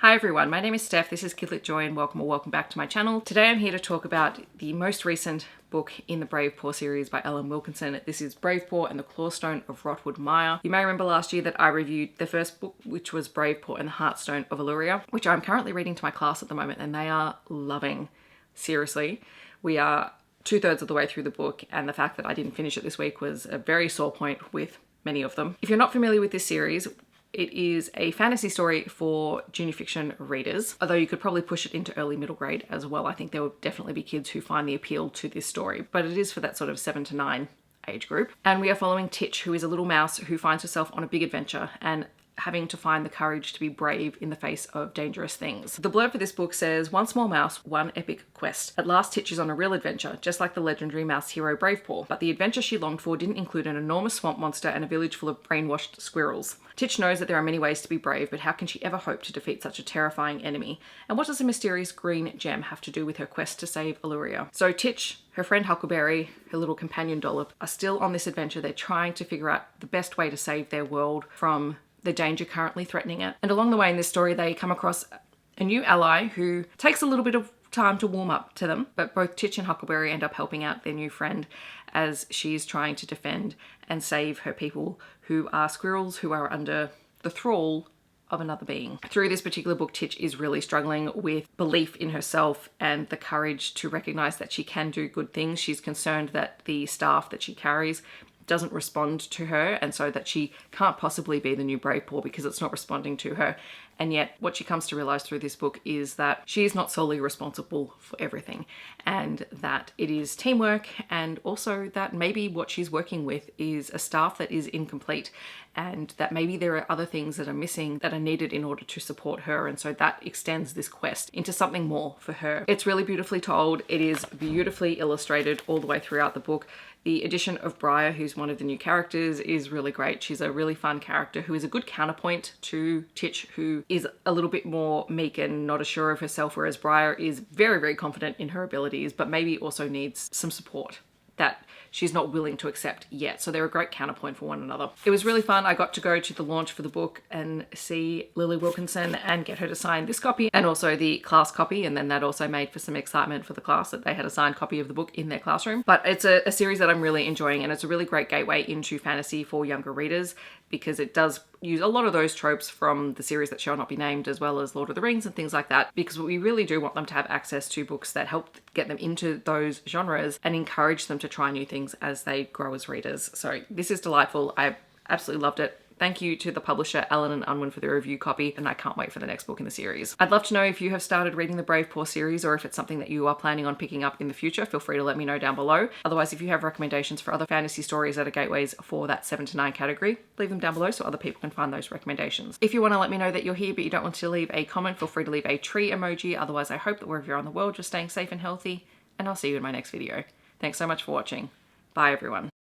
Hi everyone, my name is Steph, this is Kidlit Joy and welcome back to my channel. Today I'm here to talk about the most recent book in the Bravepaw series by Lili Wilkinson. This is Bravepaw and the Clawstone of Rotwood Mire. You may remember last year that I reviewed the first book, which was Bravepaw and the Heartstone of Alluria, which I'm currently reading to my class at the moment, and they are loving. Seriously, we are 2/3 of the way through the book, and the fact that I didn't finish it this week was a very sore point with many of them. If you're not familiar with this series, it is a fantasy story for junior fiction readers, although you could probably push it into early middle grade as well. I think there will definitely be kids who find the appeal to this story, but it is for that sort of 7 to 9 age group. And we are following Titch, who is a little mouse who finds herself on a big adventure and having to find the courage to be brave in the face of dangerous things. The blurb for this book says, "One small mouse, one epic quest. At last Titch is on a real adventure, just like the legendary mouse hero Bravepaw. But the adventure she longed for didn't include an enormous swamp monster and a village full of brainwashed squirrels. Titch knows that there are many ways to be brave, but how can she ever hope to defeat such a terrifying enemy? And what does a mysterious green gem have to do with her quest to save Alluria?" So Titch, her friend Huckleberry, her little companion Dollop, are still on this adventure. They're trying to figure out the best way to save their world from the danger currently threatening it. And along the way in this story, they come across a new ally who takes a little bit of time to warm up to them, but both Titch and Huckleberry end up helping out their new friend as she's trying to defend and save her people, who are squirrels who are under the thrall of another being. Through this particular book, Titch is really struggling with belief in herself and the courage to recognize that she can do good things. She's concerned that the staff that she carries doesn't respond to her, and so that she can't possibly be the new Bravepaw because it's not responding to her. And yet what she comes to realize through this book is that she is not solely responsible for everything, and that it is teamwork, and also that maybe what she's working with is a staff that is incomplete, and that maybe there are other things that are missing that are needed in order to support her. And so that extends this quest into something more for her. It's really beautifully told. It is beautifully illustrated all the way throughout the book. The addition of Briar, who's one of the new characters, is really great. She's a really fun character who is a good counterpoint to Titch, who is a little bit more meek and not as sure of herself, whereas Briar is very, very confident in her abilities, but maybe also needs some support that she's not willing to accept yet. So they're a great counterpoint for one another. It was really fun. I got to go to the launch for the book and see Lili Wilkinson and get her to sign this copy and also the class copy. And then that also made for some excitement for the class that they had a signed copy of the book in their classroom. But it's a series that I'm really enjoying, and it's a really great gateway into fantasy for younger readers, because it does use a lot of those tropes from the series that shall not be named, as well as Lord of the Rings and things like that, because we really do want them to have access to books that help get them into those genres and encourage them to try new things as they grow as readers. So this is delightful. I absolutely loved it. Thank you to the publisher Allen and Unwin for the review copy, and I can't wait for the next book in the series. I'd love to know if you have started reading the Bravepaw series, or if it's something that you are planning on picking up in the future. Feel free to let me know down below. Otherwise, if you have recommendations for other fantasy stories that are gateways for that 7 to 9 category, leave them down below so other people can find those recommendations. If you want to let me know that you're here but you don't want to leave a comment, feel free to leave a tree emoji. Otherwise, I hope that wherever you're in the world, you're staying safe and healthy, and I'll see you in my next video. Thanks so much for watching. Bye everyone.